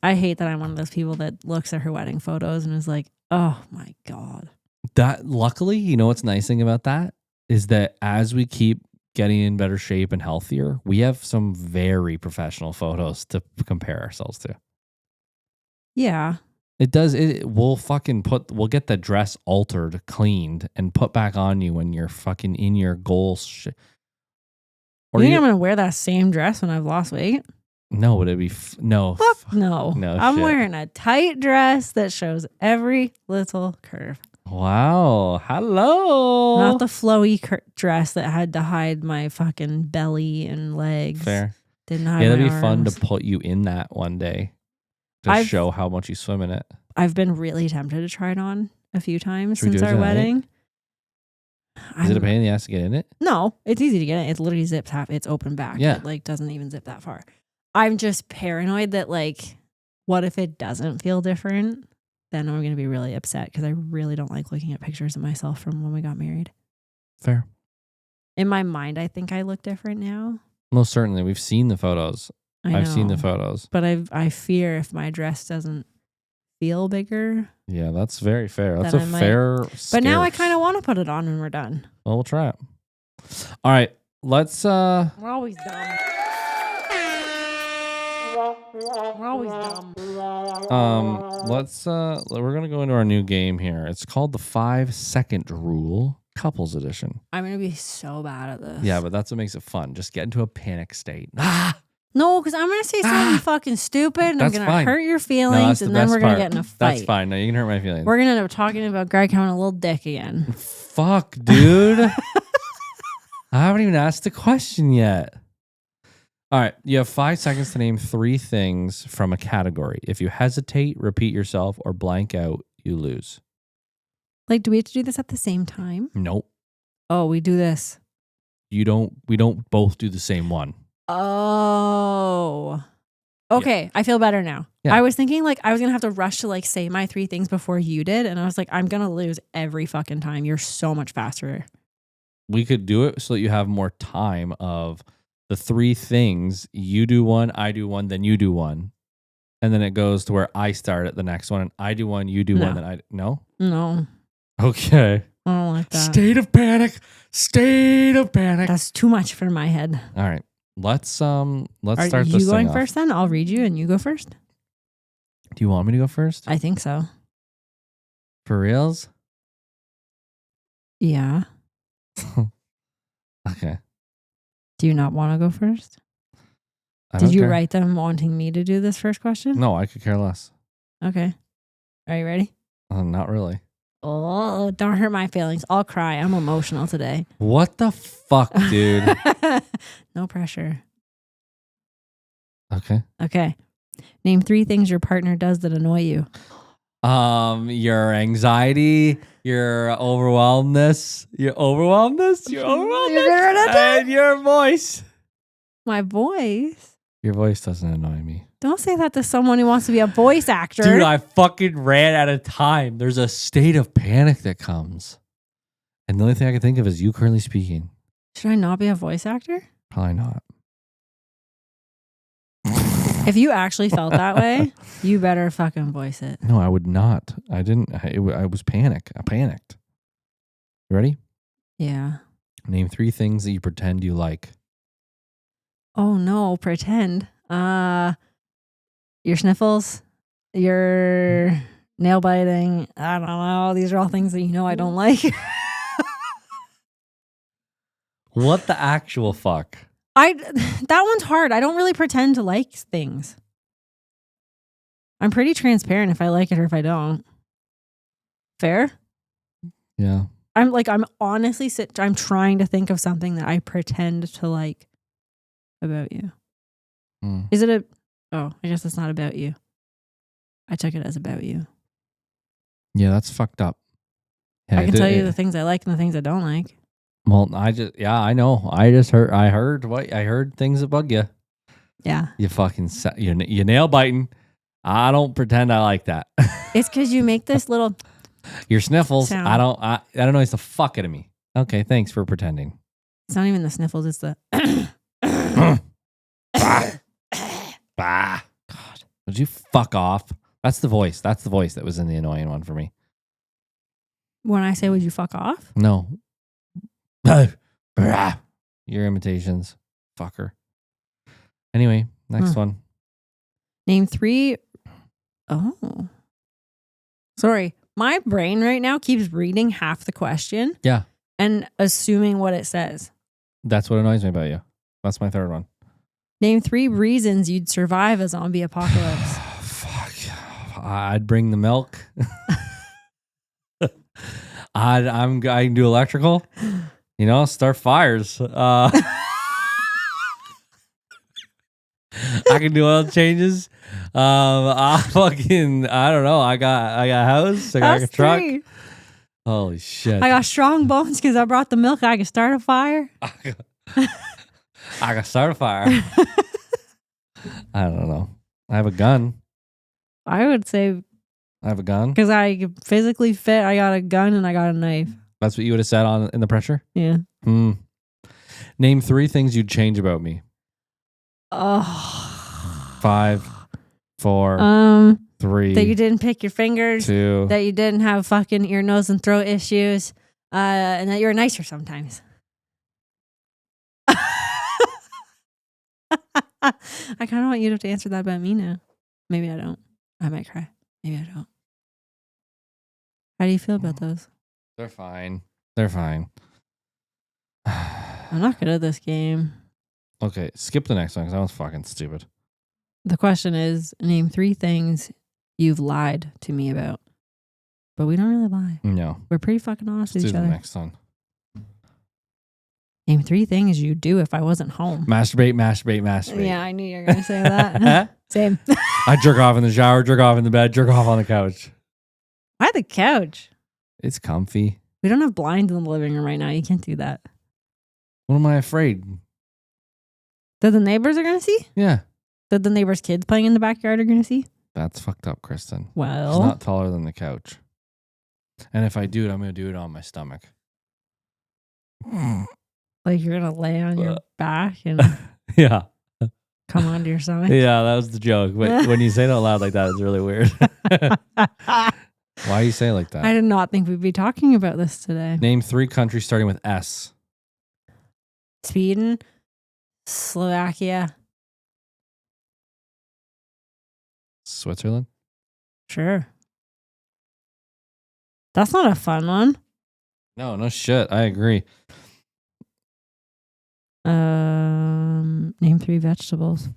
I hate that I'm one of those people that looks at her wedding photos and is like, oh my God. That, luckily, you know what's nice thing about that is that as we keep getting in better shape and healthier, we have some very professional photos to compare ourselves to. Yeah. It does. We'll get the dress altered, cleaned, and put back on you when you're fucking in your goals. Or you think I'm going to wear that same dress when I've lost weight? No, but it'd be no. Fuck no. No, I'm wearing a tight dress that shows every little curve. Wow. Hello. Not the flowy dress that had to hide my fucking belly and legs. Fair. Didn't hide that'd my be arms. fun to put you in that one day to show how much you swim in it. I've been really tempted to try it on a few times since our wedding. Is it a pain in the ass to get in it? No, it's easy to get in. It literally zips half. It's open back. Yeah. It doesn't even zip that far. I'm just paranoid that what if it doesn't feel different? Then I'm going to be really upset because I really don't like looking at pictures of myself from when we got married. Fair. In my mind, I think I look different now. Most certainly. We've seen the photos. I've seen the photos. But I fear if my dress doesn't feel bigger. Yeah, that's very fair. That's a fair But now I kind of want to put it on when we're done. Well, we'll try it. All right. Let's... We're always dumb. We're always dumb. We're going to go into our new game here. It's called the 5-second rule, couples edition. I'm going to be so bad at this. Yeah, but that's what makes it fun. Just get into a panic state. No, because I'm going to say something fucking stupid and I'm going to hurt your feelings and then we're going to get in a fight. That's fine. No, you can hurt my feelings. We're going to end up talking about Greg having a little dick again. Fuck, dude. I haven't even asked the question yet. All right. You have 5 seconds to name 3 things from a category. If you hesitate, repeat yourself, or blank out, you lose. Do we have to do this at the same time? Nope. Oh, we do this. We don't both do the same one. Oh. Okay. Yeah. I feel better now. Yeah. I was thinking I was going to have to rush to say my 3 things before you did. And I was like, I'm going to lose every fucking time. You're so much faster. We could do it so that you have more time of the 3 things. You do one, I do one, then you do one. And then it goes to where I start at the next one and I do one, you do one, then No? No. Okay. I don't like that. State of panic. State of panic. That's too much for my head. All right. Let's start this thing off. Are you going first then? I'll read you and you go first. Do you want me to go first? I think so. For reals? Yeah. Okay. Do you not want to go first? Did you write them wanting me to do this first question? No, I could care less. Okay. Are you ready? Not really. Oh, don't hurt my feelings. I'll cry. I'm emotional today. What the fuck, dude? No pressure. Okay. Name 3 things your partner does that annoy you. Your anxiety, your overwhelmness, and your voice. My voice? Your voice doesn't annoy me. Don't say that to someone who wants to be a voice actor. Dude, I fucking ran out of time. There's a state of panic that comes. And the only thing I can think of is you currently speaking. Should I not be a voice actor? Probably not. If you actually felt that way, you better fucking voice it. No, I would not. I didn't. I was panic. I panicked. You ready? Yeah. Name 3 things that you pretend you like. Oh no, pretend. Your sniffles, your nail biting. I don't know. These are all things that I don't like. What the actual fuck? That one's hard. I don't really pretend to like things. I'm pretty transparent if I like it or if I don't. Fair. Yeah. I'm honestly I'm trying to think of something that I pretend to like about you. Is it I guess it's not about you. I took it as about you. Yeah, that's fucked up. Yeah, I can tell you the things I like and the things I don't like. Well, I know. I heard things that bug you. Yeah. You fucking, you nail biting. I don't pretend I like that. It's because you make this little your sniffles. sound. I don't know. It's the fuck out of me. Okay, thanks for pretending. It's not even the sniffles. It's the. Bah. God, would you fuck off? That's the voice. That's the voice that was in the annoying one for me. When I say, would you fuck off? No. Your imitations, fucker. Anyway, next one. Name 3. Oh. Sorry. My brain right now keeps reading half the question. Yeah. And assuming what it says. That's what annoys me about you. That's my third one. Name 3 reasons you'd survive a zombie apocalypse. Fuck. I'd bring the milk. I can do electrical. Start fires. I can do oil changes. I don't know. I got a house. I got a truck. 3. Holy shit. I got strong bones because I brought the milk. I can start a fire. I can start a fire. I don't know. I have a gun. I would say I have a gun because I physically fit. I got a gun and I got a knife. That's what you would have said in the pressure? Yeah. Name 3 things you'd change about me. 5, 4, 3. That you didn't pick your fingers. 2. That you didn't have fucking ear, nose, and throat issues. And that you were nicer sometimes. I kind of want you to have to answer that about me now. Maybe I don't. I might cry. Maybe I don't. How do you feel about those? They're fine. They're fine. I'm not good at this game. Okay, skip the next one because that was fucking stupid. The question is, name 3 things you've lied to me about. But we don't really lie. No. We're pretty fucking honest with each other. The next one. Name 3 things you'd do if I wasn't home. Masturbate. Yeah, I knew you were going to say that. Same. I jerk off in the shower, jerk off in the bed, jerk off on the couch. Why the couch? It's comfy. We don't have blinds in the living room right now. You can't do that. What am I afraid? That the neighbors are going to see? Yeah. That the neighbors' kids playing in the backyard are going to see? That's fucked up, Kristen. Well. She's not taller than the couch. And if I do it, I'm going to do it on my stomach. Like you're going to lay on your back and yeah. come onto your stomach? Yeah, that was the joke. But when you say it out loud like that, it's really weird. Why you say it like that? I did not think we'd be talking about this today. Name 3 countries starting with S. Sweden, Slovakia. Switzerland? Sure. That's not a fun one. No shit. I agree. Name 3 vegetables.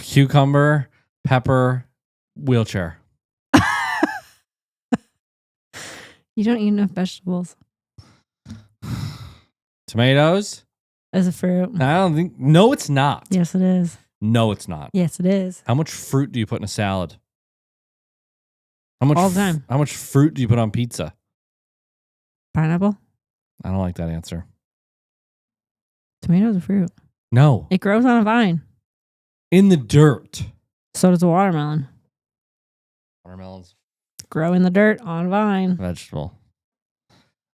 Cucumber, pepper, wheelchair. You don't eat enough vegetables. Tomatoes? As a fruit. I don't think. No, it's not. Yes, it is. No, it's not. Yes, it is. How much fruit do you put in a salad? How much all the time. How much fruit do you put on pizza? Pineapple? I don't like that answer. Tomatoes are fruit. No. It grows on a vine. In the dirt. So does a watermelon. Watermelons. Grow in the dirt on a vine. Vegetable.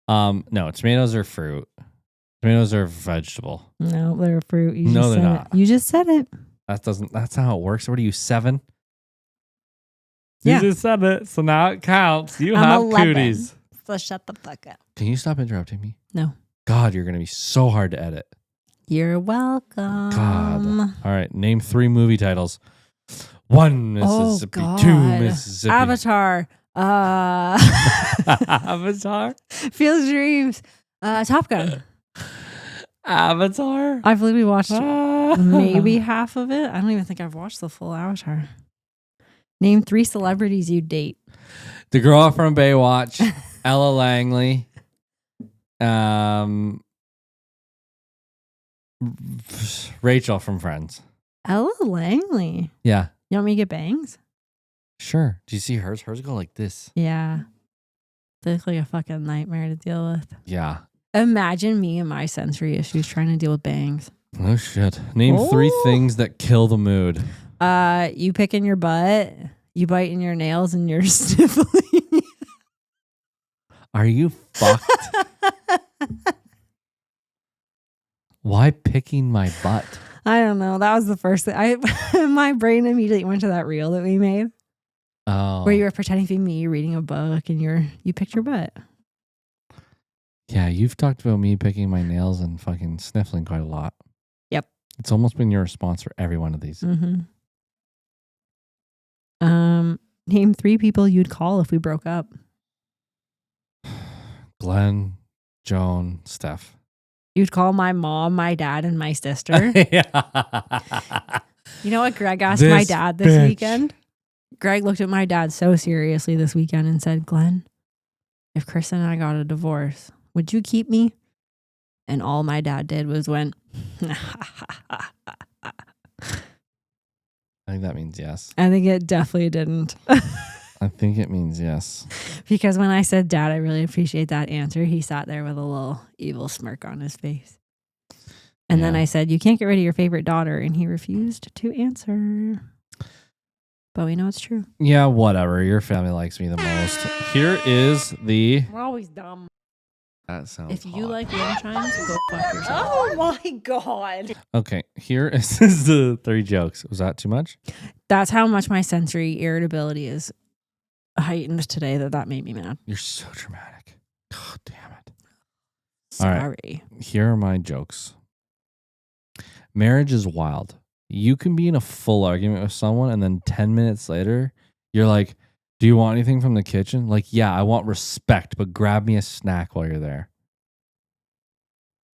No, tomatoes are fruit. Tomatoes are vegetable. No, they're fruit. You no, just they're said not. It. You just said it. That's not how it works. What are you, 7? Yeah. You just said it, so now it counts. You I'm have 11. cooties. So shut the fuck up. Can you stop interrupting me? No. God, you're going to be so hard to edit. You're welcome. God. All right, name 3 movie titles. 1, Mississippi. 2, Mississippi. Avatar. Avatar? Field of Dreams. Top Gun. Avatar? I've literally watched maybe half of it. I don't even think I've watched the full Avatar. Name 3 celebrities you date. The girl from Baywatch, Ella Langley, Rachel from Friends. Ella Langley. Yeah. You want me to get bangs? Sure. Do you see hers? Hers go like this. Yeah. They look like a fucking nightmare to deal with. Yeah. Imagine me and my sensory issues trying to deal with bangs. Oh, shit. Name 3 things that kill the mood. You picking your butt, you biting your nails, and you're sniffling. Are you fucked? Why picking my butt? I don't know. That was the first thing. My brain immediately went to that reel that we made. Oh. Where you were pretending to be me reading a book and you picked your butt. Yeah, you've talked about me picking my nails and fucking sniffling quite a lot. Yep. It's almost been your response for every one of these. Mm-hmm. Name 3 people you'd call if we broke up. Glenn, Joan, Steph. You'd call my mom, my dad, and my sister. Yeah. You know what Greg asked my dad this weekend? Greg looked at my dad so seriously this weekend and said, Glenn, if Kristen and I got a divorce, would you keep me? And all my dad did was went, I think that means yes. I think it definitely didn't. I think it means yes. Because when I said, Dad, I really appreciate that answer, he sat there with a little evil smirk on his face. And then I said, you can't get rid of your favorite daughter. And he refused to answer. But we know it's true. Yeah, whatever. Your family likes me the most. Here is the... We're always dumb. That sounds If you hot. like wind chimes, go fuck yourself. Oh my God. Okay, here is the 3 jokes. Was that too much? That's how much my sensory irritability is heightened today that made me mad. You're so dramatic. God damn it. Sorry. All right, here are my jokes. Marriage is wild. You can be in a full argument with someone and then 10 minutes later, you're like, do you want anything from the kitchen? Like, yeah, I want respect, but grab me a snack while you're there.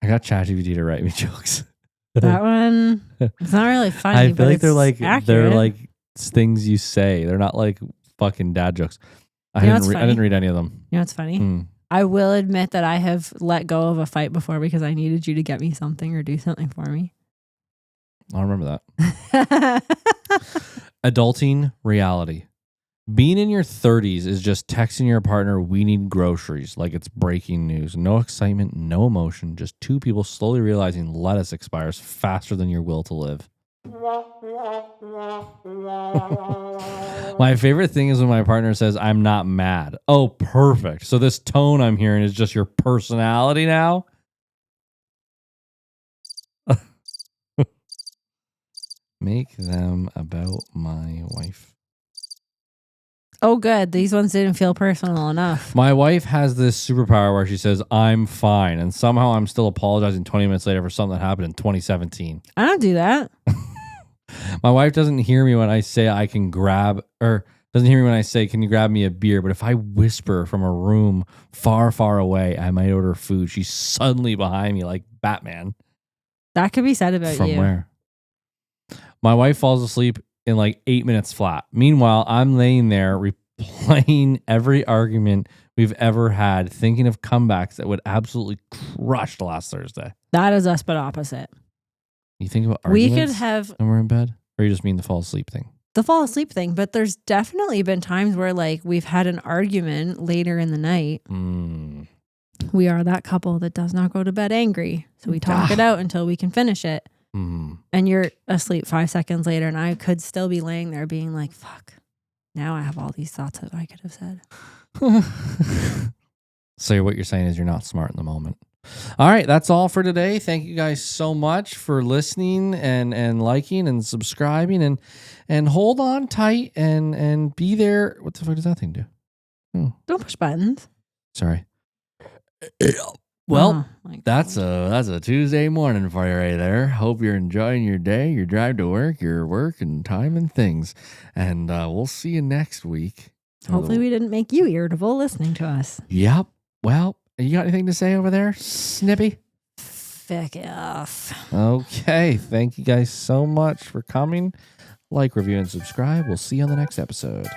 I got ChatGPT to write me jokes. That one, it's not really funny. I feel like accurate. they're like things you say. They're not like fucking dad jokes. I didn't read any of them. You know what's funny? I will admit that I have let go of a fight before because I needed you to get me something or do something for me. I'll remember that. Adulting reality. Being in your 30s is just texting your partner, we need groceries, like it's breaking news. No excitement, no emotion, just 2 people slowly realizing lettuce expires faster than your will to live. My favorite thing is when my partner says, I'm not mad. Oh, perfect. So this tone I'm hearing is just your personality now? Make them about my wife. Oh, good. These ones didn't feel personal enough. My wife has this superpower where she says, I'm fine. And somehow I'm still apologizing 20 minutes later for something that happened in 2017. I don't do that. My wife doesn't hear me when I say can you grab me a beer? But if I whisper from a room far, far away, I might order food. She's suddenly behind me like Batman. That could be said about From you. where? My wife falls asleep in like 8 minutes flat. Meanwhile, I'm laying there replaying every argument we've ever had, thinking of comebacks that would absolutely crush last Thursday. That is us, but opposite. You think about arguments we could have when we're in bed? Or you just mean the fall asleep thing? The fall asleep thing, but there's definitely been times where like we've had an argument later in the night. We are that couple that does not go to bed angry. So we talk it out until we can finish it. And you're asleep 5 seconds later, and I could still be laying there being like, fuck, now I have all these thoughts that I could have said. So what you're saying is you're not smart in the moment. All right, that's all for today. Thank you guys so much for listening and liking and subscribing and hold on tight and be there. What the fuck does that thing do? Don't push buttons. Sorry. Well, that's a Tuesday morning for you right there. Hope you're enjoying your day, your drive to work, your work and time and things. And we'll see you next week. Hopefully we didn't make you irritable listening to us. Yep. Well, you got anything to say over there, Snippy? Fuck off. Okay. Thank you guys so much for coming. Like, review, and subscribe. We'll see you on the next episode.